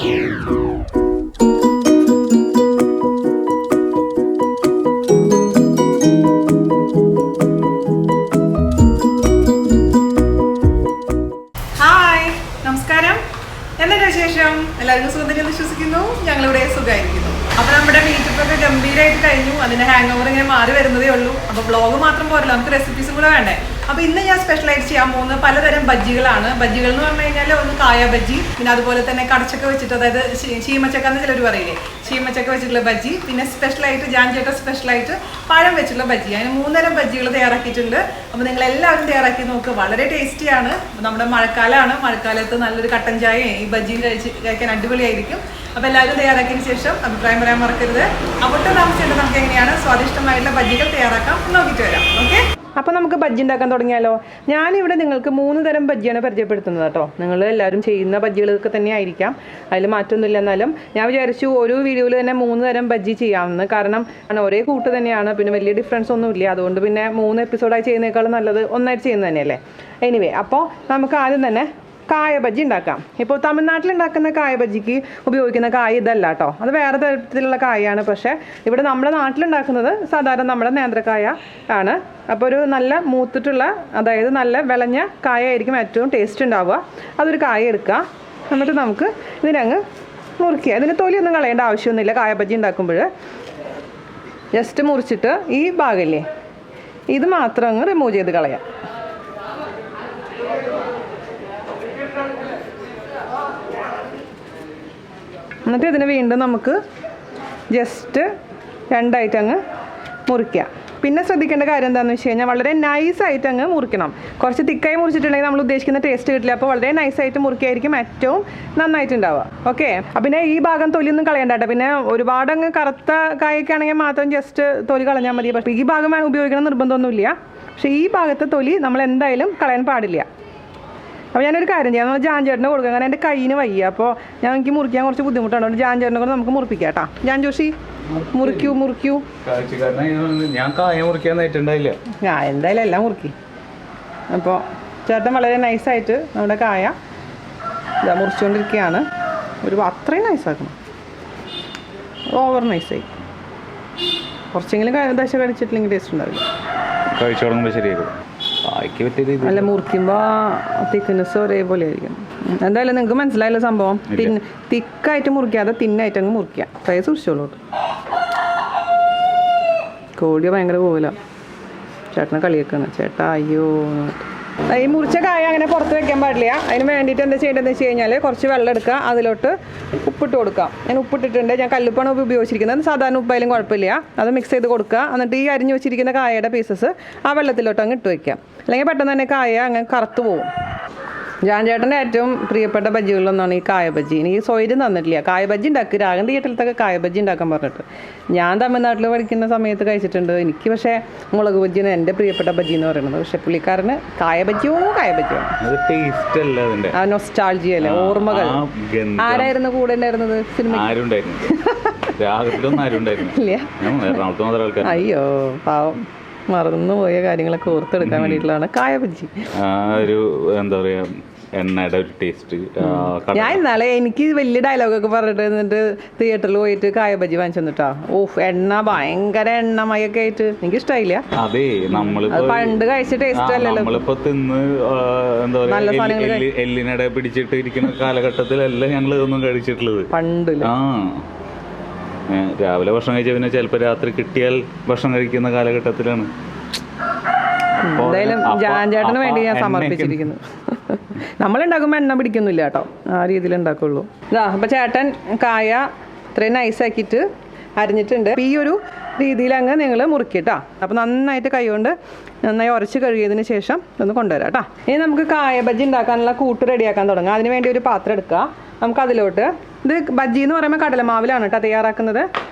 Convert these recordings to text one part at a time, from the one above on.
നമസ്കാരം, എന്തൊക്കെ വിശേഷം? എല്ലാവർക്കും സുഖം വിശ്വസിക്കുന്നു. ഞങ്ങളിവിടെ സുഖമായിരിക്കുന്നു. അപ്പോൾ നമ്മുടെ മീറ്റപ്പൊക്കെ ഗംഭീരമായിട്ട് കഴിഞ്ഞു. അതിന്റെ ഹാങ് ഓവർ ഇങ്ങനെ മാറി വരുന്നതേ ഉള്ളൂ. അപ്പോൾ ബ്ലോഗ് മാത്രം പോരല്ലോ, നമുക്ക് റെസിപ്പീസും കൂടെ വേണ്ടേ. അപ്പോൾ ഇന്ന് ഞാൻ സ്പെഷ്യലൈസ് ചെയ്യാൻ പോകുന്നത് പലതരം ബജ്ജികളാണ്. ബജ്ജികൾ എന്ന് പറഞ്ഞു കഴിഞ്ഞാൽ ഒന്ന് കായ ബജ്ജി, പിന്നെ അതുപോലെ തന്നെ കടച്ചക്ക വെച്ചിട്ട്, അതായത് ചീമച്ചക്ക എന്ന് ചിലർ പറയില്ലേ, ചീമച്ചക്ക വെച്ചിട്ടുള്ള ബജ്ജി, പിന്നെ സ്പെഷ്യലായിട്ട് ജാൻചേട്ട സ്പെഷ്യലായിട്ട് പഴം വെച്ചിട്ടുള്ള ബജ്ജി. അതിന് 3 തരം ബജ്ജികൾ തയ്യാറാക്കിയിട്ടുണ്ട്. അപ്പോൾ നിങ്ങൾ എല്ലാവരും തയ്യാറാക്കി നോക്കുക. വളരെ ടേസ്റ്റിയാണ്. നമ്മുടെ മഴക്കാലമാണ്. മഴക്കാലത്ത് നല്ലൊരു കട്ടൻ ചായയും ഈ ബജ്ജിയും കഴിക്കാൻ അടിപൊളിയായിരിക്കും. അപ്പോൾ എല്ലാവരും തയ്യാറാക്കിയതിന് ശേഷം അഭിപ്രായം പറയാൻ മറക്കരുത്. അപ്പോൾ താമസിച്ചിട്ട് നമുക്ക് എങ്ങനെയാണ് സ്വാദിഷ്ടമായിട്ടുള്ള ബജ്ജികൾ തയ്യാറാക്കാം നോക്കിയിട്ട് വരാം. ഓക്കെ, അപ്പോൾ നമുക്ക് ബജ്ജി ഉണ്ടാക്കാൻ തുടങ്ങിയാലോ. ഞാനിവിടെ നിങ്ങൾക്ക് 3 തരം ബജ്ജിയാണ് പരിചയപ്പെടുത്തുന്നത് കേട്ടോ. നിങ്ങൾ എല്ലാവരും ചെയ്യുന്ന ബജ്ജികളൊക്കെ തന്നെ ആയിരിക്കാം, അതിൽ മാറ്റമൊന്നുമില്ല. എന്നാലും ഞാൻ വിചാരിച്ചു ഒരു വീഡിയോയിൽ തന്നെ 3 തരം ബജ്ജി ചെയ്യാമെന്ന്. കാരണം ഒരേ കൂട്ട് തന്നെയാണ്, പിന്നെ വലിയ ഡിഫറൻസ് ഒന്നുമില്ല. അതുകൊണ്ട് പിന്നെ 3 എപ്പിസോഡായി ചെയ്യുന്നതിനേക്കാളും നല്ലത് ഒന്നായിട്ട് ചെയ്യുന്നത് തന്നെയല്ലേ. എനിവേ, അപ്പോൾ നമുക്ക് ആദ്യം തന്നെ കായ ബജ്ജി ഉണ്ടാക്കാം. ഇപ്പോൾ തമിഴ്നാട്ടിലുണ്ടാക്കുന്ന കായ ബജ്ജിക്ക് ഉപയോഗിക്കുന്ന കായ ഇതല്ല കേട്ടോ, അത് വേറെ തരത്തിലുള്ള കായാണ്. പക്ഷേ ഇവിടെ നമ്മുടെ നാട്ടിലുണ്ടാക്കുന്നത് സാധാരണ നമ്മുടെ നേന്ത്രക്കായ ആണ്. അപ്പോൾ ഒരു നല്ല മൂത്തിട്ടുള്ള, അതായത് നല്ല വിളഞ്ഞ കായ ആയിരിക്കും ഏറ്റവും ടേസ്റ്റ് ഉണ്ടാവുക. അതൊരു കായ എടുക്കുക, എന്നിട്ട് നമുക്ക് ഇതിനങ്ങ് മുറിക്കുക. ഇതിന് തൊലിയൊന്നും കളയേണ്ട ആവശ്യമൊന്നുമില്ല. കായ ബജ്ജി ഉണ്ടാക്കുമ്പോൾ ജസ്റ്റ് മുറിച്ചിട്ട് ഈ ഭാഗമില്ലേ, ഇത് മാത്രം അങ്ങ് റിമൂവ് ചെയ്ത് കളയാം. എന്നിട്ട് ഇതിന് വീണ്ടും നമുക്ക് ജസ്റ്റ് 2 ആയിട്ട് അങ്ങ് മുറിക്കാം. പിന്നെ ശ്രദ്ധിക്കേണ്ട കാര്യം എന്താണെന്ന് വെച്ച് കഴിഞ്ഞാൽ വളരെ നൈസായിട്ട് അങ്ങ് മുറിക്കണം. കുറച്ച് തിക്കായി മുറിച്ചിട്ടുണ്ടെങ്കിൽ നമ്മൾ ഉദ്ദേശിക്കുന്ന ടേസ്റ്റ് കിട്ടില്ല. അപ്പോൾ വളരെ നൈസായിട്ട് മുറിക്കായിരിക്കും ഏറ്റവും നന്നായിട്ടുണ്ടാവുക. ഓക്കെ, പിന്നെ ഈ ഭാഗം തൊലിയൊന്നും കളയണ്ട. പിന്നെ ഒരുപാട് അങ്ങ് കറുത്ത കായൊക്കെ ആണെങ്കിൽ മാത്രം ജസ്റ്റ് തൊലി കളഞ്ഞാൽ മതി. പക്ഷേ ഈ ഭാഗം ഉപയോഗിക്കണം നിർബന്ധമൊന്നുമില്ല. പക്ഷേ ഈ ഭാഗത്തെ തൊലി നമ്മൾ എന്തായാലും കളയാൻ പാടില്ല. അപ്പോൾ ഞാനൊരു കാര്യം ചെയ്യാം, നമ്മൾ ജാൻചേട്ടനെ കൊടുക്കാം. കാരണം എൻ്റെ കയ്യിന് വയ്യ, അപ്പോൾ എനിക്ക് മുറിക്കാൻ കുറച്ച് ബുദ്ധിമുട്ടാണ്. അതുകൊണ്ട് ജാൻചേട്ടനെ കൊണ്ട് നമുക്ക് മുറിപ്പിക്കാം കേട്ടോ. ജാൻ ജോഷി, മുറിക്കൂ. ഞാൻ എന്തായാലും എല്ലാം മുറുക്കി. അപ്പോൾ ചേട്ടൻ വളരെ നൈസായിട്ട് നമ്മുടെ കായ ഇതാ മുറിച്ചുകൊണ്ടിരിക്കുകയാണ്. അത്രയും നൈസാക്കണം, ഓവർ നൈസായി. കുറച്ചെങ്കിലും ദശ കടിച്ചിട്ടില്ലെങ്കിൽ ടേസ്റ്റ് ഉണ്ടാവില്ല. കഴിച്ചു തുടങ്ങുമ്പോൾ ശരിയാക്കും. അല്ല, മുറിക്കുമ്പോൾ തിക്നെസ് ഒരേപോലെ ആയിരിക്കും. എന്തായാലും നിങ്ങൾക്ക് മനസ്സിലായല്ലോ സംഭവം. തിക്കായിട്ട് മുറിക്കാതെ തിന്നായിട്ട് അങ്ങ് മുറിക്കുക. കൈ സൂക്ഷിച്ചോളൂ. കോഴിയ ഭയങ്കര പോകില്ല. ചേട്ടനെ കളിയാക്കാണ്. ചേട്ടാ അയ്യോ. ഈ മുറിച്ച കായ അങ്ങനെ പുറത്ത് വെക്കാൻ പാടില്ല. അതിന് വേണ്ടിയിട്ട് എന്താ ചെയ്യേണ്ടതെന്ന് വെച്ച് കഴിഞ്ഞാൽ കുറച്ച് വെള്ളം എടുക്കുക, അതിലോട്ട് ഉപ്പിട്ട് കൊടുക്കാം. ഞാൻ ഉപ്പിട്ടിട്ടുണ്ട്. ഞാൻ കല്ലുപ്പാണ് ഉപയോഗിച്ചിരിക്കുന്നത്. സാധാരണ ഉപ്പായാലും കുഴപ്പമില്ല. അത് മിക്സ് ചെയ്ത് കൊടുക്കുക. എന്നിട്ട് ഈ അരിഞ്ഞു വെച്ചിരിക്കുന്ന കായയുടെ പീസസ് ആ വെള്ളത്തിലോട്ട് അങ്ങ് ഇട്ട് വയ്ക്കാം. അല്ലെങ്കിൽ പെട്ടെന്ന് തന്നെ കായ അങ്ങനെ കറുത്ത് പോകും. ജാൻചേട്ടൻ്റെ ഏറ്റവും പ്രിയപ്പെട്ട ബജ്ജികളിലൊന്നാണ് ഈ കായ ബജ്ജി. എനിക്ക് സ്വൈര്യം തന്നിട്ടില്ല. കായ ബജ്ജി ഉണ്ടാക്കി രാഗം തിയേറ്ററിലത്തൊക്കെ കായ ബജ്ജി ഉണ്ടാക്കാൻ പറഞ്ഞിട്ട് ഞാൻ തമിഴ്നാട്ടിൽ പഠിക്കുന്ന സമയത്ത് കഴിച്ചിട്ടുണ്ട്. എനിക്ക് പക്ഷേ മുളക് ബജ്ജിയാണ് എൻ്റെ പ്രിയപ്പെട്ട ബജ്ജി എന്ന് പറയുന്നത്. പക്ഷെ പുള്ളിക്കാരന് കായ ബജ്ജിയോ നൊസ്റ്റാൾജിയ അല്ലേ, ഓർമ്മകൾ. ആരായിരുന്നു കൂടെ ഉണ്ടായിരുന്നത് സിനിമ? അയ്യോ പാവം, മറന്നുപോയ കാര്യങ്ങളൊക്കെ ഓർത്തെടുക്കാൻ വേണ്ടിയിട്ടുള്ളതാണ് കായ ബജ്ജി. എന്താ പറയാ, എണ്ണയുടെ ഒരു ടേസ്റ്റ്. ഞാൻ ഇന്നാളെ എനിക്ക് വലിയ ഡയലോഗൊക്കെ പറഞ്ഞിട്ട് എന്നിട്ട് തിയേറ്ററിൽ പോയിട്ട് കായ ബജ്ജി വാങ്ങിച്ചു തന്നിട്ടാ. എണ്ണ ഭയങ്കര എണ്ണമയൊക്കെ ആയിട്ട് എനിക്ക് ഇഷ്ടമായില്ല. അതെ, പണ്ട് കഴിച്ച ടേസ്റ്റ് അല്ലല്ലോ. നമ്മളിപ്പോ തിന്ന് എന്താ പറയാ, എല്ലിനട പിടിച്ചിട്ട് ഇരിക്കുന്ന കാലഘട്ടത്തിലല്ല ഞങ്ങൾ ഇതൊന്നും കഴിച്ചിട്ടുള്ളത്. പണ്ട് രാവിലെ ഭക്ഷണം കഴിച്ച പിന്നെ ചിലപ്പോൾ രാത്രി കിട്ടിയാൽ ഭക്ഷണം കഴിക്കുന്ന കാലഘട്ടത്തിലാണ്. എന്തായാലും ജാൻചേട്ടന് വേണ്ടി ഞാൻ സമർപ്പിച്ചിരിക്കുന്നു. നമ്മളുണ്ടാക്കുമ്പോൾ എണ്ണ പിടിക്കുന്നില്ല കേട്ടോ, ആ രീതിയിൽ ഉണ്ടാക്കുള്ളൂ. ഇതാ അപ്പോൾ ചേട്ടൻ കായ ഇത്രയും നൈസാക്കിയിട്ട് അരിഞ്ഞിട്ടുണ്ട്. ഈ ഒരു രീതിയിൽ അങ്ങ് നിങ്ങൾ മുറുക്കിട്ടാ. അപ്പോൾ നന്നായിട്ട് കൈകൊണ്ട് നന്നായി ഉരച്ച് കഴുകിയതിന് ശേഷം ഒന്ന് കൊണ്ടുവരാം കേട്ടോ. ഇനി നമുക്ക് കായ ബജ്ജി ഉണ്ടാക്കാനുള്ള കൂട്ട് റെഡിയാക്കാൻ തുടങ്ങാം. അതിന് വേണ്ടി ഒരു പാത്രം എടുക്കുക. നമുക്ക് അതിലോട്ട്, ഇത് ബജ്ജി എന്ന് പറയുമ്പോൾ കടലമാവിലാണ് കേട്ടോ തയ്യാറാക്കുന്നത്.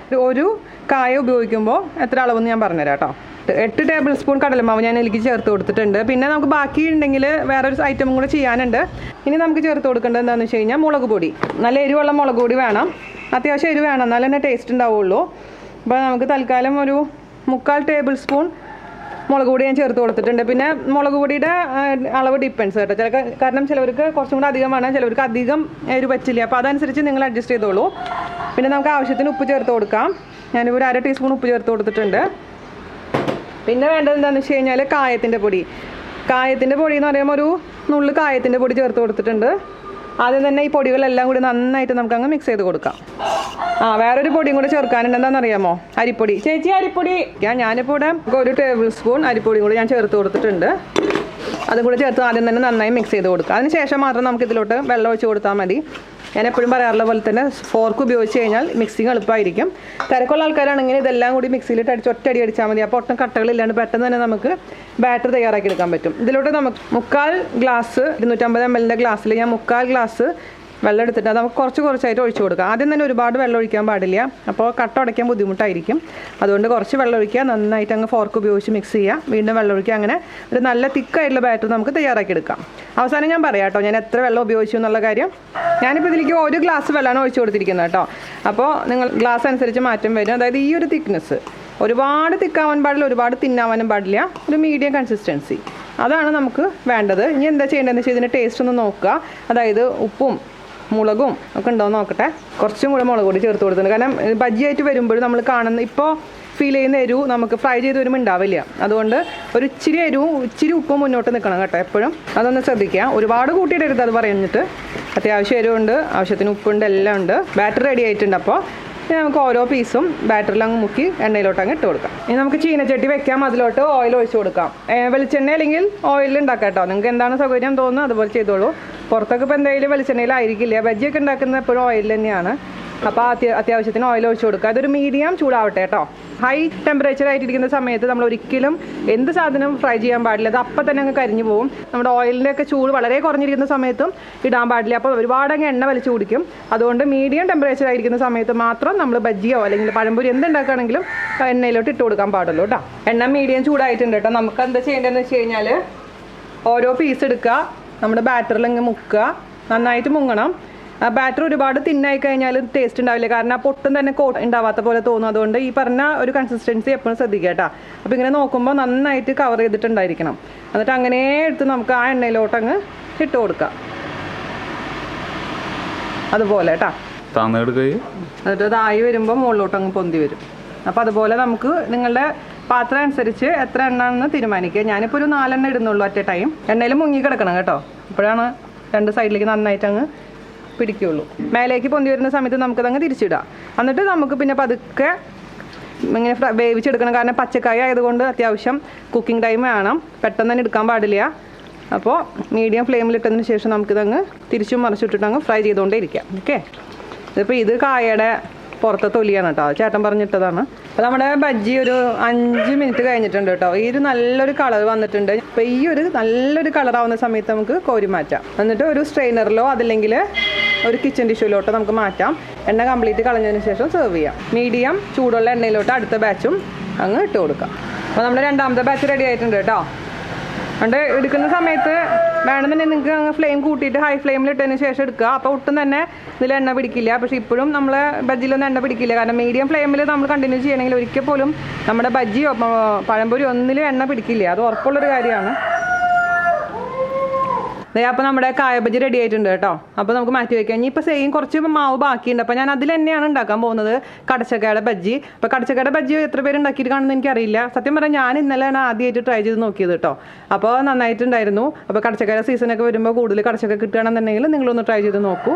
ഒരു കായ ഉപയോഗിക്കുമ്പോൾ എത്ര അളവെന്ന് ഞാൻ പറഞ്ഞുതരാം കേട്ടോ. 8 ടേബിൾ സ്പൂൺ കടലമാവ് ഞാൻ ഇതിലേക്ക് ചേർത്ത് കൊടുത്തിട്ടുണ്ട്. പിന്നെ നമുക്ക് ബാക്കി ഉണ്ടെങ്കിൽ വേറൊരു ഐറ്റം കൂടെ ചെയ്യാനുണ്ട്. ഇനി നമുക്ക് ചേർത്ത് കൊടുക്കേണ്ടത് എന്താണെന്ന് വെച്ച് കഴിഞ്ഞാൽ മുളക് പൊടി. നല്ല എരിവുള്ള മുളക് പൊടി വേണം, അത്യാവശ്യം എരിവ് വേണം, എന്നാലും തന്നെ ടേസ്റ്റ് ഉണ്ടാവുള്ളൂ. അപ്പോൾ നമുക്ക് തൽക്കാലം ഒരു 3/4 ടേബിൾ സ്പൂൺ മുളക് പൊടി ഞാൻ ചേർത്ത് കൊടുത്തിട്ടുണ്ട്. പിന്നെ മുളക് പൊടിയുടെ അളവ് ഡിപ്പെൻസ് കേട്ടോ. കാരണം ചിലവർക്ക് കുറച്ചും കൂടെ അധികം വേണം, ചിലവർക്ക് അധികം എരിവ് പറ്റില്ല. അപ്പോൾ അതനുസരിച്ച് നിങ്ങൾ അഡ്ജസ്റ്റ് ചെയ്തോളൂ. പിന്നെ നമുക്ക് ആവശ്യത്തിന് ഉപ്പ് ചേർത്ത് കൊടുക്കാം. ഞാനിപ്പോൾ ഒരു 1/2 ടീസ്പൂൺ ഉപ്പ് ചേർത്ത് കൊടുത്തിട്ടുണ്ട്. പിന്നെ വേണ്ടത് എന്താണെന്ന് വെച്ച് കഴിഞ്ഞാൽ കായത്തിൻ്റെ പൊടി എന്ന് പറയുമ്പോൾ ഒരു നുള്ളു കായത്തിൻ്റെ പൊടി ചേർത്ത് കൊടുത്തിട്ടുണ്ട്. ആദ്യം തന്നെ ഈ പൊടികളെല്ലാം കൂടി നന്നായിട്ട് നമുക്കങ്ങ് മിക്സ് ചെയ്ത് കൊടുക്കാം. വേറൊരു പൊടിയും കൂടി ചേർക്കാനുണ്ട്. എന്താണെന്നറിയാമോ? അരിപ്പൊടി. ചേച്ചി അരിപ്പൊടി ഞാനിപ്പോൾ ഇവിടെ 1 ടേബിൾ സ്പൂൺ അരിപ്പൊടിയും കൂടി ഞാൻ ചേർത്ത് കൊടുത്തിട്ടുണ്ട്. അതും കൂടി ചേർത്ത് ആദ്യം തന്നെ നന്നായി മിക്സ് ചെയ്ത് കൊടുക്കുക. അതിന് ശേഷം മാത്രം നമുക്ക് ഇതിലോട്ട് വെള്ളം ഒഴിച്ച് കൊടുത്താൽ മതി. ഞാൻ എപ്പോഴും പറയാറുള്ള പോലെ തന്നെ ഫോർക്ക് ഉപയോഗിച്ച് കഴിഞ്ഞാൽ മിക്സിങ് എളുപ്പമായിരിക്കും. തിരക്കുള്ള ആൾക്കാരാണെങ്കിൽ ഇതെല്ലാം കൂടി മിക്സിയിലിട്ട് ഒറ്റയടി അടിച്ചാൽ മതി. അപ്പോൾ ഒട്ടും കട്ടകളില്ലാണ്ട് പെട്ടെന്ന് തന്നെ നമുക്ക് ബാറ്റർ തയ്യാറാക്കി എടുക്കാൻ പറ്റും. ഇതിലോട്ട് നമുക്ക് 1/4 ഗ്ലാസ് 250 ml ഗ്ലാസ്സിൽ ഞാൻ 1/4 ഗ്ലാസ് വെള്ളം എടുത്തിട്ട് അത് നമുക്ക് കുറച്ചായിട്ട് ഒഴിച്ചു കൊടുക്കുക. ആദ്യം തന്നെ ഒരുപാട് വെള്ളം ഒഴിക്കാൻ പാടില്ല, അപ്പോൾ കട്ട ഉടയ്ക്കാൻ ബുദ്ധിമുട്ടായിരിക്കും. അതുകൊണ്ട് കുറച്ച് വെള്ളം ഒഴിക്കുക, നന്നായിട്ട് അങ്ങ് ഫോർക്ക് ഉപയോഗിച്ച് മിക്സ് ചെയ്യുക, വീണ്ടും വെള്ളം ഒഴിക്കുക. അങ്ങനെ ഒരു നല്ല തിക്കായിട്ടുള്ള ബാറ്റർ നമുക്ക് തയ്യാറാക്കി എടുക്കാം. അവസാനം ഞാൻ പറയാം കേട്ടോ ഞാൻ എത്ര വെള്ളം ഉപയോഗിച്ചു എന്നുള്ള കാര്യം. ഞാനിപ്പോൾ ഇതിലേക്ക് 1 ഗ്ലാസ് വെള്ളമാണ് ഒഴിച്ചു കൊടുത്തിരിക്കുന്നത് കേട്ടോ. അപ്പോൾ നിങ്ങൾ ഗ്ലാസ് അനുസരിച്ച് മാറ്റം വരും. അതായത് ഈ ഒരു തിക്നെസ് ഒരുപാട് തിക്കാവാൻ പാടില്ല, ഒരുപാട് തിന്നാവാനും പാടില്ല, ഒരു മീഡിയം കൺസിസ്റ്റൻസി അതാണ് നമുക്ക് വേണ്ടത്. ഇനി എന്താ ചെയ്യേണ്ടതെന്ന് വെച്ചാൽ ഇതിൻ്റെ ടേസ്റ്റ് ഒന്ന് നോക്കുക. അതായത് ഉപ്പും മുളകും ഒക്കെ ഉണ്ടോ എന്ന് നോക്കട്ടെ. കുറച്ചും കൂടെ മുളക് പൊടി ചേർത്ത് കൊടുത്തിട്ടുണ്ട്. കാരണം ബജ്ജിയായിട്ട് വരുമ്പോൾ നമ്മൾ കാണുന്ന ഇപ്പോൾ ഫീൽ ചെയ്യുന്ന എരിവ് നമുക്ക് ഫ്രൈ ചെയ്ത് വരുമ്പോൾ ഉണ്ടാവില്ല. അതുകൊണ്ട് ഒരു ഇച്ചിരി എരിവും ഇച്ചിരി ഉപ്പും മുന്നോട്ട് നിൽക്കണം കേട്ടോ എപ്പോഴും. അതൊന്ന് ശ്രദ്ധിക്കുക. ഒരുപാട് കൂട്ടിയിടരുത് അത് പറഞ്ഞിട്ട്. അത്യാവശ്യം എരിവുണ്ട്, ആവശ്യത്തിന് ഉപ്പുണ്ട്, എല്ലാം ഉണ്ട്. ബാറ്റർ റെഡി ആയിട്ടുണ്ട്. അപ്പോൾ നമുക്ക് ഓരോ പീസും ബാറ്ററിൽ അങ്ങ് മുക്കി എണ്ണയിലോട്ട് അങ്ങ് ഇട്ട് കൊടുക്കാം. ഇനി നമുക്ക് ചീനച്ചട്ടി വെക്കാം, അതിലോട്ട് ഓയിൽ ഒഴിച്ച് കൊടുക്കാം. വെളിച്ചെണ്ണ അല്ലെങ്കിൽ ഓയിലിൽ ഉണ്ടാക്കാം കേട്ടോ. നിങ്ങൾക്ക് എന്താണ് സൗകര്യം തോന്നുന്നത് അതുപോലെ ചെയ്തോളൂ. പുറത്തൊക്കെ ഇപ്പോൾ എന്തായാലും വെളിച്ചെണ്ണയിലായിരിക്കില്ല. ബജ്ജിയൊക്കെ ഉണ്ടാക്കുന്നത് എപ്പോഴും ഓയിൽ തന്നെയാണ്. അപ്പോൾ അത്യാവശ്യത്തിന് ഓയിൽ ഒഴിച്ച് കൊടുക്കുക. അതൊരു മീഡിയം ചൂടാവട്ടെ കേട്ടോ. ഹൈ ടെമ്പറേച്ചർ ആയിട്ടിരിക്കുന്ന സമയത്ത് നമ്മൾ ഒരിക്കലും എന്ത് സാധനം ഫ്രൈ ചെയ്യാൻ പാടില്ല. അത് അപ്പം തന്നെ അങ്ങ് കരിഞ്ഞു പോകും. നമ്മുടെ ഓയിലിൻ്റെ ഒക്കെ ചൂട് വളരെ കുറഞ്ഞിരിക്കുന്ന സമയത്തും ഇടാൻ പാടില്ല. അപ്പോൾ ഒരുപാട് അങ്ങ് എണ്ണ വലിച്ചു കുടിക്കും. അതുകൊണ്ട് മീഡിയം ടെമ്പറേച്ചർ ആയിരിക്കുന്ന സമയത്ത് മാത്രം നമ്മൾ ബജ്ജിയോ അല്ലെങ്കിൽ പഴംപൊരി എന്തുണ്ടാക്കുകയാണെങ്കിലും എണ്ണയിലോട്ട് ഇട്ട് കൊടുക്കാൻ പാടുള്ളൂ കേട്ടോ. എണ്ണ മീഡിയം ചൂടായിട്ടുണ്ട് കേട്ടോ. നമുക്ക് എന്താ ചെയ്യേണ്ടതെന്ന് വെച്ച് കഴിഞ്ഞാൽ ഓരോ പീസ് എടുക്കുക, നമ്മുടെ ബാറ്ററിൽ അങ്ങ് മുക്കുക, നന്നായിട്ട് മുങ്ങണം. ബാറ്റർ ഒരുപാട് തിന്നായി കഴിഞ്ഞാൽ ടേസ്റ്റ് ഉണ്ടാവില്ല. കാരണം ആ പൊട്ടും തന്നെ ഉണ്ടാവാത്ത പോലെ തോന്നും. അതുകൊണ്ട് ഈ പറഞ്ഞ ഒരു കൺസിസ്റ്റൻസി എപ്പോഴും ശ്രദ്ധിക്കുക കേട്ടോ. അപ്പോൾ ഇങ്ങനെ നോക്കുമ്പോൾ നന്നായിട്ട് കവർ ചെയ്തിട്ടുണ്ടായിരിക്കണം. എന്നിട്ട് അങ്ങനെ എടുത്ത് നമുക്ക് ആ എണ്ണയിലോട്ട് അങ്ങ് ഇട്ട് കൊടുക്കാം. അതുപോലെ കേട്ടോ. എന്നിട്ട് അതായി വരുമ്പോൾ മുകളിലോട്ട് അങ്ങ് പൊന്തി വരും. അപ്പോൾ അതുപോലെ നമുക്ക് നിങ്ങളുടെ പാത്രം അനുസരിച്ച് എത്ര എണ്ണ എന്ന് തീരുമാനിക്കുക. ഞാനിപ്പോൾ ഒരു 4 എണ്ണ ഇടുന്നുള്ളൂ അറ്റ് എ ടൈം. എണ്ണയിൽ മുങ്ങി കിടക്കണം കേട്ടോ. അപ്പോഴാണ് 2 സൈഡിലേക്ക് നന്നായിട്ട് അങ്ങ് പിടിക്കുകയുള്ളൂ. മേലേക്ക് പൊന്തി വരുന്ന സമയത്ത് നമുക്കതങ്ങ് തിരിച്ചിടാം. എന്നിട്ട് നമുക്ക് പിന്നെ പതുക്കെ ഇങ്ങനെ വേവിച്ചെടുക്കണം. കാരണം പച്ചക്കായ ആയതുകൊണ്ട് അത്യാവശ്യം കുക്കിംഗ് ടൈം വേണം, പെട്ടെന്ന് തന്നെ എടുക്കാൻ പാടില്ല. അപ്പോൾ മീഡിയം ഫ്ലെയിമിലിട്ടതിന് ശേഷം നമുക്കിതങ്ങ് തിരിച്ചും മറിച്ചിട്ടിട്ട് അങ്ങ് ഫ്രൈ ചെയ്തുകൊണ്ടേ ഇരിക്കാം. ഓക്കെ. ഇതിപ്പോൾ ഇത് കായയുടെ പുറത്തെ തൊലിയാണ് കേട്ടോ, ചേട്ടൻ പറഞ്ഞിട്ടതാണ്. അപ്പോൾ നമ്മുടെ ബജ്ജി ഒരു 5 മിനിറ്റ് കഴിഞ്ഞിട്ടുണ്ട് കേട്ടോ. ഈ ഒരു നല്ലൊരു കളർ വന്നിട്ടുണ്ട്. അപ്പോൾ ഈ ഒരു നല്ലൊരു കളറാവുന്ന സമയത്ത് നമുക്ക് കോരി മാറ്റാം. എന്നിട്ട് ഒരു സ്ട്രെയിനറിലോ അതല്ലെങ്കിൽ ഒരു കിച്ചൺ ടിഷ്യൂലോട്ടോ നമുക്ക് മാറ്റാം. എണ്ണ കംപ്ലീറ്റ് കളഞ്ഞതിന് ശേഷം സെർവ് ചെയ്യാം. മീഡിയം ചൂടുള്ള എണ്ണയിലോട്ട് അടുത്ത ബാച്ചും അങ്ങ് ഇട്ട് കൊടുക്കാം. അപ്പോൾ നമ്മുടെ രണ്ടാമത്തെ ബാച്ച് റെഡി ആയിട്ടുണ്ട് കേട്ടോ. അതുകൊണ്ട് എടുക്കുന്ന സമയത്ത് വേണമെന്നുണ്ടെങ്കിൽ നിങ്ങൾക്ക് അങ്ങ് ഫ്ലെയിം കൂട്ടിയിട്ട് ഹൈ ഫ്ലെയിമിൽ ഇട്ടതിന് ശേഷം എടുക്കുക. അപ്പോൾ ഒട്ടും തന്നെ ഇതിൽ എണ്ണ പിടിക്കില്ല. പക്ഷേ ഇപ്പോഴും നമ്മൾ ബജ്ജിലൊന്നും എണ്ണ പിടിക്കില്ല. കാരണം മീഡിയം ഫ്ലെയിമിൽ നമ്മൾ കണ്ടിന്യൂ ചെയ്യണമെങ്കിൽ ഒരിക്കൽ പോലും നമ്മുടെ ബജ്ജിയോ പഴംപൊരി ഒന്നിലും എണ്ണ പിടിക്കില്ല. അത് ഉറപ്പുള്ളൊരു കാര്യമാണ്. അപ്പോൾ നമ്മുടെ കായ ബജ്ജി റെഡി ആയിട്ടുണ്ട് കേട്ടോ. അപ്പോൾ നമുക്ക് മാറ്റി വയ്ക്കാം. ഇനിയിപ്പോൾ സെയിം കുറച്ച് മാവ് ബാക്കിയുണ്ട്. അപ്പോൾ ഞാൻ അതിൽ തന്നെയാണ് ഉണ്ടാക്കാൻ പോകുന്നത് കടച്ചക്കയുടെ ബജ്ജി. അപ്പോൾ കടച്ചക്കയുടെ ബജ്ജി എത്ര പേര് ഉണ്ടാക്കിയിട്ട് കാണുന്നത് എനിക്കറിയില്ല. സത്യം പറഞ്ഞാൽ ഞാൻ ഇന്നലെയാണ് ആദ്യമായിട്ട് ട്രൈ ചെയ്ത് നോക്കിയത് കേട്ടോ. അപ്പോൾ നന്നായിട്ടുണ്ടായിരുന്നു. അപ്പോൾ കടച്ചക്കയുടെ സീസണൊക്കെ വരുമ്പോൾ കൂടുതൽ കടച്ചക്ക കിട്ടുകയാണെന്നുണ്ടെങ്കിൽ നിങ്ങളൊന്ന് ട്രൈ ചെയ്ത് നോക്കൂ.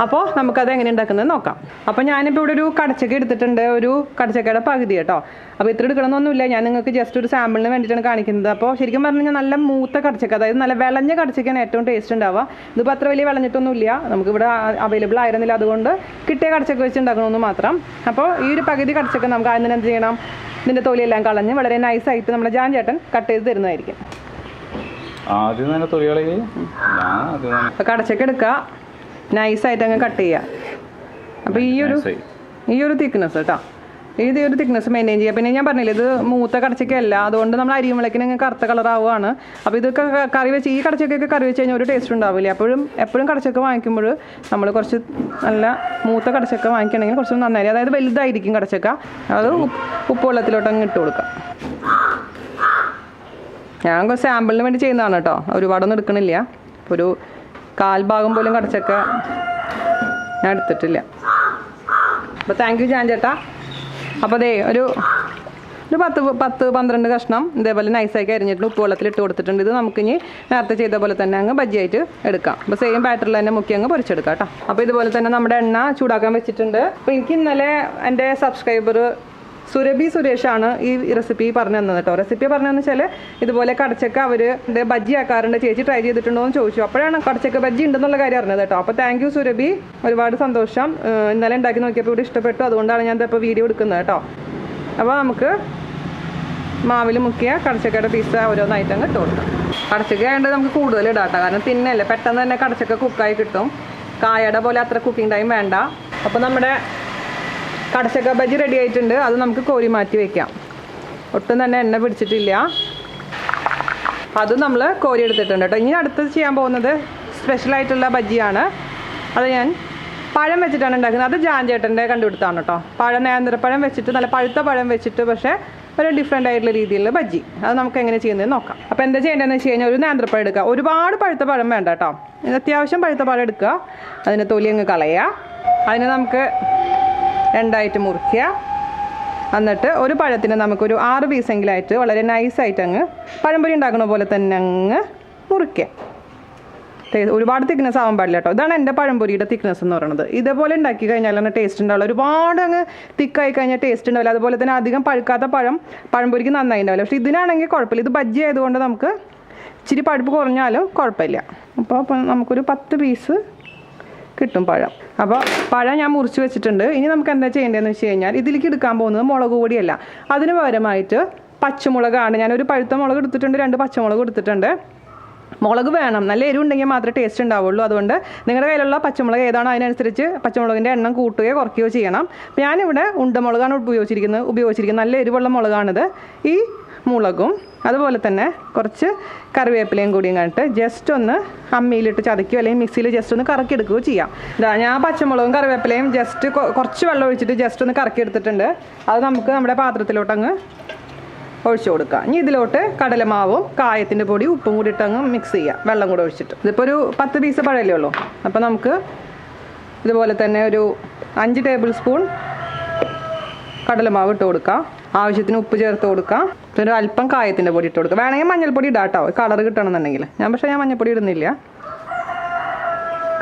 അപ്പോൾ നമുക്കത് എങ്ങനെ ഉണ്ടാക്കുന്നത് നോക്കാം. അപ്പോൾ ഞാനിപ്പോൾ ഇവിടെ ഒരു കടച്ചക്ക എടുത്തിട്ടുണ്ട്, ഒരു കടച്ചക്കയുടെ പകുതി കേട്ടോ. അപ്പോൾ ഇത്ര എടുക്കണമെന്നൊന്നുമില്ല, ഞാൻ നിങ്ങൾക്ക് ജസ്റ്റ് ഒരു സാമ്പിളിന് വേണ്ടിയിട്ടാണ് കാണിക്കുന്നത്. അപ്പോൾ ശരിക്കും പറഞ്ഞു കഴിഞ്ഞാൽ നല്ല മൂത്ത കടച്ചക്ക, അതായത് നല്ല വിളഞ്ഞ കടച്ചക്കയാണ് ഏറ്റവും ടേസ്റ്റ് ഉണ്ടാവുക. ഇതിപ്പോൾ അത്ര വലിയ വിളഞ്ഞിട്ടൊന്നുമില്ല, നമുക്കിവിടെ അവൈലബിൾ ആയിരുന്നില്ല. അതുകൊണ്ട് കിട്ടിയ കടച്ചക്ക വെച്ച് ഉണ്ടാക്കണമെന്ന് മാത്രം. അപ്പോൾ ഈ ഒരു പകുതി കടച്ചക്ക നമുക്ക് ആദ്യം എന്ത് ചെയ്യണം, ഇതിൻ്റെ തൊലിയെല്ലാം കളഞ്ഞ് വളരെ നൈസായിട്ട് നമ്മുടെ ജാൻ ചേട്ടൻ കട്ട് ചെയ്ത് തരുന്നതായിരിക്കും. അപ്പോൾ കടച്ചക്ക എടുക്കുക, നൈസായിട്ട് അങ്ങ് കട്ട് ചെയ്യുക. അപ്പോൾ ഈ ഒരു തിക്നെസ് കേട്ടോ, ഈ ഒരു തിക്നെസ് മെയിൻറ്റെയിൻ ചെയ്യുക. പിന്നെ ഞാൻ പറഞ്ഞില്ലേ ഇത് മൂത്ത കടച്ചക്കയല്ല, അതുകൊണ്ട് നമ്മൾ അരിയുമ്പോഴേക്കിനും കറുത്ത കളറാവുകയാണ്. അപ്പോൾ ഇതൊക്കെ കറി വെച്ച് ഈ കടച്ചക്കൊക്കെ കറി വെച്ച് കഴിഞ്ഞാൽ ഒരു ടേസ്റ്റ് ഉണ്ടാവില്ല. എപ്പോഴും കടച്ചക്ക വാങ്ങിക്കുമ്പോൾ നമ്മൾ കുറച്ച് നല്ല മൂത്ത കടച്ചക്ക വാങ്ങിക്കണമെങ്കിൽ കുറച്ച് നന്നായി, അതായത് വലുതായിരിക്കും കടച്ചക്ക. അത് ഉപ്പ് വെള്ളത്തിലോട്ട് അങ്ങ് ഇട്ട് കൊടുക്കാം. ഞാൻ സാമ്പിളിന് വേണ്ടി ചെയ്യുന്നതാണ് കേട്ടോ, ഒരുപാടൊന്നും എടുക്കണില്ല. ഒരു 1/4 ഭാഗം പോലും കടച്ചക്ക ഞാൻ എടുത്തിട്ടില്ല. അപ്പോൾ താങ്ക് യു ജാൻ ചേട്ടാ. അപ്പോൾ അതേ ഒരു 10-12 കഷ്ണം ഇതേപോലെ നൈസാക്കി അരിഞ്ഞിട്ട് ഉപ്പ് വെള്ളത്തിൽ ഇട്ട് കൊടുത്തിട്ടുണ്ട്. ഇത് നമുക്കിനി നേരത്തെ ചെയ്ത പോലെ തന്നെ അങ്ങ് ബജ്ജിയായിട്ട് എടുക്കാം. അപ്പോൾ സെയിം ബാറ്ററിൽ തന്നെ മുക്കി അങ്ങ് പൊരിച്ചെടുക്കാം കേട്ടോ. അപ്പോൾ ഇതുപോലെ തന്നെ നമ്മുടെ എണ്ണ ചൂടാക്കാൻ വെച്ചിട്ടുണ്ട്. അപ്പോൾ എനിക്ക് ഇന്നലെ എൻ്റെ സബ്സ്ക്രൈബർ സുരഭി സുരേഷാണ് ഈ റെസിപ്പി പറഞ്ഞു തന്നത് കേട്ടോ. റെസിപ്പി പറഞ്ഞതെന്ന് വെച്ചാൽ ഇതുപോലെ കടച്ചക്ക അവർ ബജ്ജി ആക്കാറുണ്ട്, ചേച്ചി ട്രൈ ചെയ്തിട്ടുണ്ടോ എന്ന് ചോദിച്ചു. അപ്പോഴാണ് കടച്ചക്ക ബജ്ജി ഉണ്ടെന്നുള്ള കാര്യം അറിഞ്ഞത് കേട്ടോ. അപ്പോൾ താങ്ക് യു സുരഭി, ഒരുപാട് സന്തോഷം. ഇന്നലെ ഉണ്ടാക്കി നോക്കിയപ്പോൾ ഇവിടെ ഇഷ്ടപ്പെട്ടു, അതുകൊണ്ടാണ് ഞാൻ ഇപ്പോൾ വീഡിയോ എടുക്കുന്നത് കേട്ടോ. അപ്പോൾ നമുക്ക് മാവിൽ മുക്കിയ കടച്ചക്കയുടെ പീസ് ഓരോന്നായിട്ട് അങ്ങ് ഇട്ട് കൊടുക്കാം. കടച്ചക്ക ആയതുകൊണ്ട് നമുക്ക് കൂടുതൽ ഇടാം കേട്ടോ, കാരണം തിന്നല്ലേ പെട്ടെന്ന് തന്നെ കടച്ചക്ക കുക്കായി കിട്ടും. കായയുടെ പോലെ അത്ര കുക്കിംഗ് ടൈം വേണ്ട. അപ്പോൾ നമ്മുടെ കടച്ചക്ക ബജ്ജി റെഡി ആയിട്ടുണ്ട്. അത് നമുക്ക് കോരി മാറ്റി വയ്ക്കാം. ഒട്ടും തന്നെ എണ്ണ പിടിച്ചിട്ടില്ല. അത് നമ്മൾ കോരി എടുത്തിട്ടുണ്ട് കേട്ടോ. ഇനി അടുത്തത് ചെയ്യാൻ പോകുന്നത് സ്പെഷ്യലായിട്ടുള്ള ബജ്ജിയാണ്. അത് ഞാൻ പഴം വെച്ചിട്ടാണ് ഉണ്ടാക്കുന്നത്. അത് ജാൻ ചേട്ടൻ്റെ കണ്ടുപിടുത്താണ് കേട്ടോ. നേന്ത്രപ്പഴം വെച്ചിട്ട്, നല്ല പഴുത്ത പഴം വെച്ചിട്ട്, പക്ഷേ ഒരു ഡിഫറെൻ്റ് ആയിട്ടുള്ള രീതിയിലുള്ള ബജ്ജി. അത് നമുക്ക് എങ്ങനെ ചെയ്യുന്നത് നോക്കാം. അപ്പോൾ എന്താ ചെയ്യേണ്ടതെന്ന് വെച്ച് കഴിഞ്ഞാൽ ഒരു നേന്ത്രപ്പഴം എടുക്കുക. ഒരുപാട് പഴുത്ത പഴം വേണ്ട കേട്ടോ, അത്യാവശ്യം പഴുത്ത പഴം എടുക്കുക. അതിന് തൊലി അങ്ങ് കളയുക. അതിന് നമുക്ക് 2ആയിട്ട് മുറിക്കുക. എന്നിട്ട് ഒരു പഴത്തിന് നമുക്കൊരു 6 പീസെങ്കിലായിട്ട് വളരെ നൈസായിട്ട് അങ്ങ് പഴംപൊരി ഉണ്ടാക്കുന്ന പോലെ തന്നെ അങ്ങ് മുറിക്കുക. ഒരുപാട് തിക്നെസ് ആവാൻ പാടില്ല കേട്ടോ. ഇതാണ് എൻ്റെ പഴംപൊരിയുടെ തിക്നെസ് എന്ന് പറയുന്നത്. ഇതേപോലെ ഉണ്ടാക്കി കഴിഞ്ഞാലാണ് ടേസ്റ്റ് ഉണ്ടാവില്ല. ഒരുപാട് അങ്ങ് തിക്കായി കഴിഞ്ഞാൽ ടേസ്റ്റ് ഉണ്ടാവില്ല. അതുപോലെ തന്നെ അധികം പഴുക്കാത്ത പഴംപൊരിക്ക് നന്നായി ഉണ്ടാവില്ല. പക്ഷേ ഇതിനാണെങ്കിൽ കുഴപ്പമില്ല. ഇത് ബജ്ജി ആയതുകൊണ്ട് നമുക്ക് ഇച്ചിരി പഴുപ്പ് കുറഞ്ഞാലും കുഴപ്പമില്ല. അപ്പോൾ നമുക്കൊരു 10 പീസ് കിട്ടും പഴം. അപ്പോൾ പഴം ഞാൻ മുറിച്ച് വെച്ചിട്ടുണ്ട്. ഇനി നമുക്ക് എന്താ ചെയ്യേണ്ടതെന്ന് വെച്ച് കഴിഞ്ഞാൽ ഇതിലേക്ക് എടുക്കാൻ പോകുന്നത് മുളക് പൊടിയല്ല, അതിന് പകരമായിട്ട് പച്ചമുളകാണ്. ഞാനൊരു പഴുത്ത മുളക് എടുത്തിട്ടുണ്ട്, 2 പച്ചമുളക് എടുത്തിട്ടുണ്ട്. മുളക് വേണം, നല്ല എരിവുണ്ടെങ്കിൽ മാത്രമേ ടേസ്റ്റ് ഉണ്ടാവുള്ളൂ. അതുകൊണ്ട് നിങ്ങളുടെ കയ്യിലുള്ള പച്ചമുളക് ഏതാണോ അതിനനുസരിച്ച് പച്ചമുളകിൻ്റെ എണ്ണം കൂട്ടുകയോ കുറയ്ക്കുകയോ ചെയ്യണം. ഞാനിവിടെ ഉണ്ടമുളകാണ് ഉപയോഗിച്ചിരിക്കുന്നത്. നല്ല എരിവുള്ള മുളകാണിത്. ഈ മുളകും അതുപോലെ തന്നെ കുറച്ച് കറിവേപ്പിലയും കൂടിയും കണ്ടിട്ട് ജസ്റ്റ് ഒന്ന് അമ്മിയിലിട്ട് ചതയ്ക്കുകയോ അല്ലെങ്കിൽ മിക്സിയിൽ ജസ്റ്റ് ഒന്ന് കറക്കിയെടുക്കുകയോ ചെയ്യാം. ഞാൻ പച്ചമുളകും കറിവേപ്പിലയും ജസ്റ്റ് കുറച്ച് വെള്ളം ഒഴിച്ചിട്ട് ജസ്റ്റ് ഒന്ന് കറക്കിയെടുത്തിട്ടുണ്ട്. അത് നമുക്ക് നമ്മുടെ പാത്രത്തിലോട്ടങ്ങ് ഒഴിച്ചു കൊടുക്കുക. ഇനി ഇതിലോട്ട് കടലമാവും കായത്തിൻ്റെ പൊടി ഉപ്പും കൂടി ഇട്ടങ്ങ് മിക്സ് ചെയ്യുക, വെള്ളം കൂടെ ഒഴിച്ചിട്ട്. ഇതിപ്പോൾ ഒരു 10 പീസ് പഴയല്ലേ ഉള്ളൂ. അപ്പോൾ നമുക്ക് ഇതുപോലെ തന്നെ ഒരു 5 ടേബിൾ സ്പൂൺ കടലമാവ് ഇട്ട് കൊടുക്കുക. ആവശ്യത്തിന് ഉപ്പ് ചേർത്ത് കൊടുക്കുക. പിന്നെ അല്പം കായത്തിൻ്റെ പൊടി ഇട്ട് കൊടുക്കുക. വേണമെങ്കിൽ മഞ്ഞൾപ്പൊടി ഇടാം കേട്ടോ, കളർ കിട്ടണമെന്നുണ്ടെങ്കിൽ. ഞാൻ മഞ്ഞൾപ്പൊടി ഇടുന്നില്ല.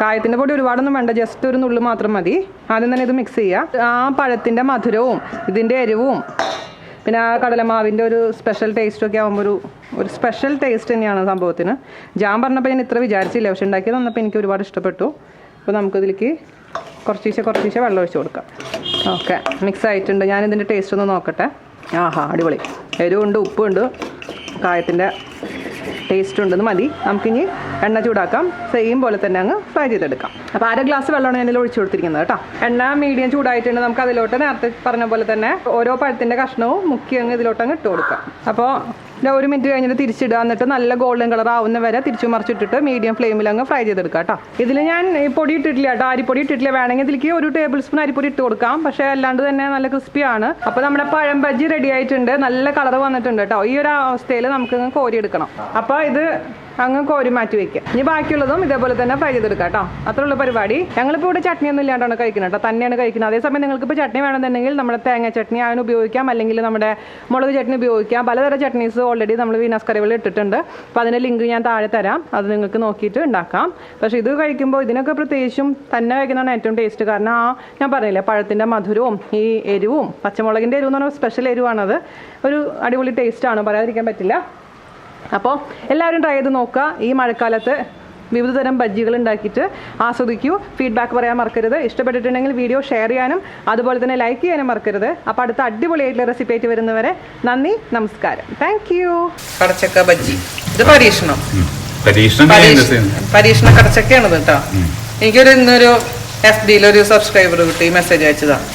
കായത്തിൻ്റെ പൊടി ഒരുപാടൊന്നും വേണ്ട, ജസ്റ്റ് ഒരു നുള്ളു മാത്രം മതി. ആദ്യം തന്നെ ഇത് മിക്സ് ചെയ്യുക. ആ പഴത്തിൻ്റെ മധുരവും ഇതിൻ്റെ എരിവും പിന്നെ ആ കടലമാവിൻ്റെ ഒരു സ്പെഷ്യൽ ടേസ്റ്റൊക്കെ ആകുമ്പോൾ ഒരു സ്പെഷ്യൽ ടേസ്റ്റ് തന്നെയാണ് സംഭവത്തിന്. ജാൻ പറഞ്ഞപ്പോൾ ഞാൻ ഇത്ര വിചാരിച്ചില്ല, പക്ഷെ ഉണ്ടാക്കി തന്നപ്പോൾ എനിക്ക് ഒരുപാട് ഇഷ്ടപ്പെട്ടു. അപ്പോൾ നമുക്കിതിലേക്ക് കുറച്ചീശെ വെള്ളം ഒഴിച്ച് കൊടുക്കാം. ഓക്കെ, മിക്സ് ആയിട്ടുണ്ട്. ഞാനിതിൻ്റെ ടേസ്റ്റ് ഒന്ന് നോക്കട്ടെ. ആഹാ, അടിപൊളി. എരിവുണ്ട്, ഉപ്പുണ്ട്, കായത്തിൻ്റെ ടേസ്റ്റ് ഉണ്ടെന്ന് മതി. നമുക്കിനി എണ്ണ ചൂടാക്കാം. സെയിം പോലെ തന്നെ അങ്ങ് ഫ്രൈ ചെയ്തെടുക്കാം. അപ്പോൾ 1/2 ഗ്ലാസ് വെള്ളമാണ് ഞാനിതിൽ ഒഴിച്ചു കൊടുത്തിരിക്കുന്നത് കേട്ടോ. എണ്ണ മീഡിയം ചൂടായിട്ടുണ്ട്. നമുക്ക് അതിലോട്ട് നേരത്തെ പറഞ്ഞ പോലെ തന്നെ ഓരോ പഴത്തിൻ്റെ കഷ്ണവും മുക്കി അങ്ങ് ഇതിലോട്ടങ്ങ് ഇട്ട് കൊടുക്കാം. അപ്പോൾ 1 മിനിറ്റ് കഴിഞ്ഞിട്ട് തിരിച്ചിടുക. എന്നിട്ട് നല്ല ഗോൾഡൻ കളർ ആവുന്ന വരെ തിരിച്ചു മറിച്ചിട്ടിട്ട് മീഡിയം ഫ്ലെയിമിൽ അങ്ങ് ഫ്രൈ ചെയ്തെടുക്കുക കേട്ടോ. ഇതിൽ ഞാൻ പൊടി ഇട്ടിട്ടില്ല കേട്ടോ, അരിപ്പൊടി ഇട്ടിട്ടില്ല. വേണമെങ്കിൽ ഇതിലേക്ക് 1 ടേബിൾ സ്പൂൺ അരിപ്പൊടി ഇട്ട് കൊടുക്കാം. പക്ഷേ അല്ലാണ്ട് തന്നെ നല്ല ക്രിസ്പിയാണ്. അപ്പോൾ നമ്മുടെ പഴം ബജ്ജി റെഡി ആയിട്ടുണ്ട്. നല്ല കളർ വന്നിട്ടുണ്ട് കേട്ടോ. ഈ ഒരു അവസ്ഥയിൽ നമുക്ക് കോരി എടുക്കണം. അപ്പോൾ ഇത് അങ്ങ് കോരി മാറ്റി വെക്കുക. ഇനി ബാക്കിയുള്ളതും ഇതേപോലെ തന്നെ ഫ്രൈ ചെയ്തെടുക്കാം കേട്ടോ. അത്രയുള്ള പരിപാടി. ഞങ്ങളിപ്പോൾ ഇവിടെ ചട്നി ഒന്നും ഇല്ലാണ്ടാണ് കഴിക്കുന്നത് കേട്ടോ, തന്നെയാണ് കഴിക്കുന്നത്. അതേസമയം നിങ്ങൾക്ക് ഇപ്പോൾ ചട്നി വേണമെന്നുണ്ടെങ്കിൽ നമ്മുടെ തേങ്ങ ചട്നി അതിന് ഉപയോഗിക്കാം, അല്ലെങ്കിൽ നമ്മുടെ മുളക് ചട്നി ഉപയോഗിക്കാം. പലതരം ചട്നീസ് ഓൾറെഡി നമ്മൾ വീന സ്കറിവേൾഡ് ഇട്ടിട്ടുണ്ട്. അപ്പോൾ അതിൻ്റെ ലിങ്ക് ഞാൻ താഴെ തരാം, അത് നിങ്ങൾക്ക് നോക്കിയിട്ട് ഉണ്ടാക്കാം. പക്ഷേ ഇത് കഴിക്കുമ്പോൾ ഇതിനൊക്കെ പ്രത്യേകിച്ചും തന്നെ കഴിക്കുന്നതാണ് ഏറ്റവും ടേസ്റ്റ്. കാരണം ഞാൻ പറഞ്ഞില്ലേ, പഴത്തിൻ്റെ മധുരവും ഈ എരിവും പച്ചമുളകിൻ്റെ എരിവ് എന്ന് പറഞ്ഞാൽ സ്പെഷ്യൽ എരിവാണത്. ഒരു അടിപൊളി ടേസ്റ്റാണ്, പറയാതിരിക്കാൻ പറ്റില്ല. അപ്പോൾ എല്ലാവരും ട്രൈ ചെയ്ത് നോക്കുക. ഈ മഴക്കാലത്ത് വിവിധ തരം ബജ്ജികൾ ഉണ്ടാക്കിയിട്ട് ആസ്വദിക്കൂ. ഫീഡ്ബാക്ക് പറയാൻ മറക്കരുത്. ഇഷ്ടപ്പെട്ടിട്ടുണ്ടെങ്കിൽ വീഡിയോ ഷെയർ ചെയ്യാനും അതുപോലെ തന്നെ ലൈക്ക് ചെയ്യാനും മറക്കരുത്. അപ്പോൾ അടുത്ത അടിപൊളിയായിട്ടുള്ള റെസിപ്പി ആയിട്ട് വരുന്നവരെ നന്ദി, നമസ്കാരം. Thank you. കടച്ചക്ക ബജ്ജി, ഇത് പരീക്ഷണ കടച്ചക്കയാണത് കേട്ടോ. ഇന്നൊരു FB-യിലൊരു സബ്സ്ക്രൈബർ കിട്ടി, മെസ്സേജ് അയച്ചതാണ്.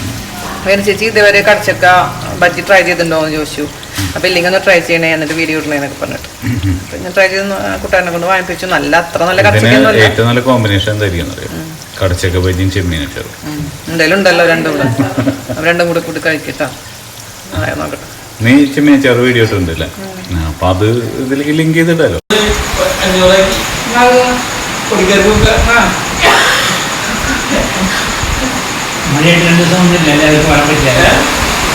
അങ്ങനെ ചേച്ചി ഇതുവരെ കടച്ചക്ക ബജ്ജി ട്രൈ ചെയ്തിട്ടുണ്ടോ എന്ന് ചോദിച്ചു. അപ്പോൾ ഇല്ലെങ്കിൽ ഒന്ന് ട്രൈ ചെയ്യണേ, എന്നിട്ട് വീഡിയോ ഇടണേന്നൊക്കെ പറഞ്ഞിട്ട് ഞാൻ ട്രൈ ചെയ്ത് കൂട്ടുകാരനെ കൊണ്ട് വാങ്ങിപ്പിച്ചു. അത്ര നല്ല കടച്ചക്ക ഏറ്റവും നല്ല കോമ്പിനേഷൻ എന്തായിരിക്കും കടച്ചക്ക ബജ്ജിയും ചെമ്മീനും എന്തായാലും ഉണ്ടല്ലോ രണ്ടും കൂടെ. രണ്ടും കൂടെ കൂടി കഴിക്കട്ടോ. നോക്കട്ടെ. നീ ചെറു വീഡിയോ ഇട്ടുണ്ടല്ലേ, അപ്പൊ അത് ഇതിലേക്ക് ലിങ്ക് ചെയ്തിട്ടല്ലോ. മഴയായിട്ട് 2 ദിവസം ഒന്നുമില്ല, എല്ലാവർക്കും വരാൻ പറ്റില്ല.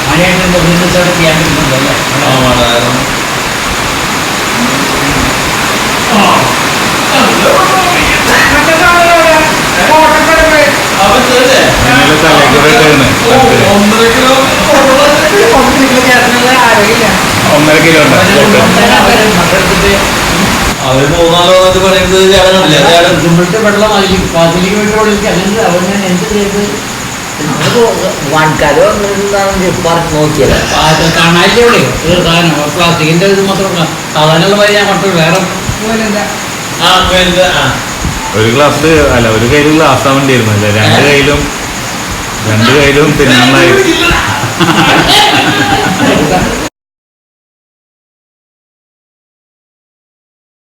മഴയായിട്ട് 2 ദിവസം ചെയ്യാൻ പറ്റുന്നുണ്ടല്ലേ. ഒന്നര കിലോ അവര് 3-4 പറയുന്നത് വെള്ളം 10 കിലോമീറ്റർ അവൻ എന്ത് ചെയ്ത് വൺകാരോ നോക്കിയത് കാണാനില്ലേ ഒരു സാധനം പ്ലാസ്റ്റിക്കിന്റെ ഇത് മാത്രം സാധാരണ വഴി ഞാൻ കണ്ടു. വേറെ ഒരു ഗ്ലാസ് അല്ല, ഒരു കയ്യിൽ ഗ്ലാസ് ആവേണ്ടിയിരുന്നു അല്ലേ? രണ്ട് കയ്യിലും തിന്നായി.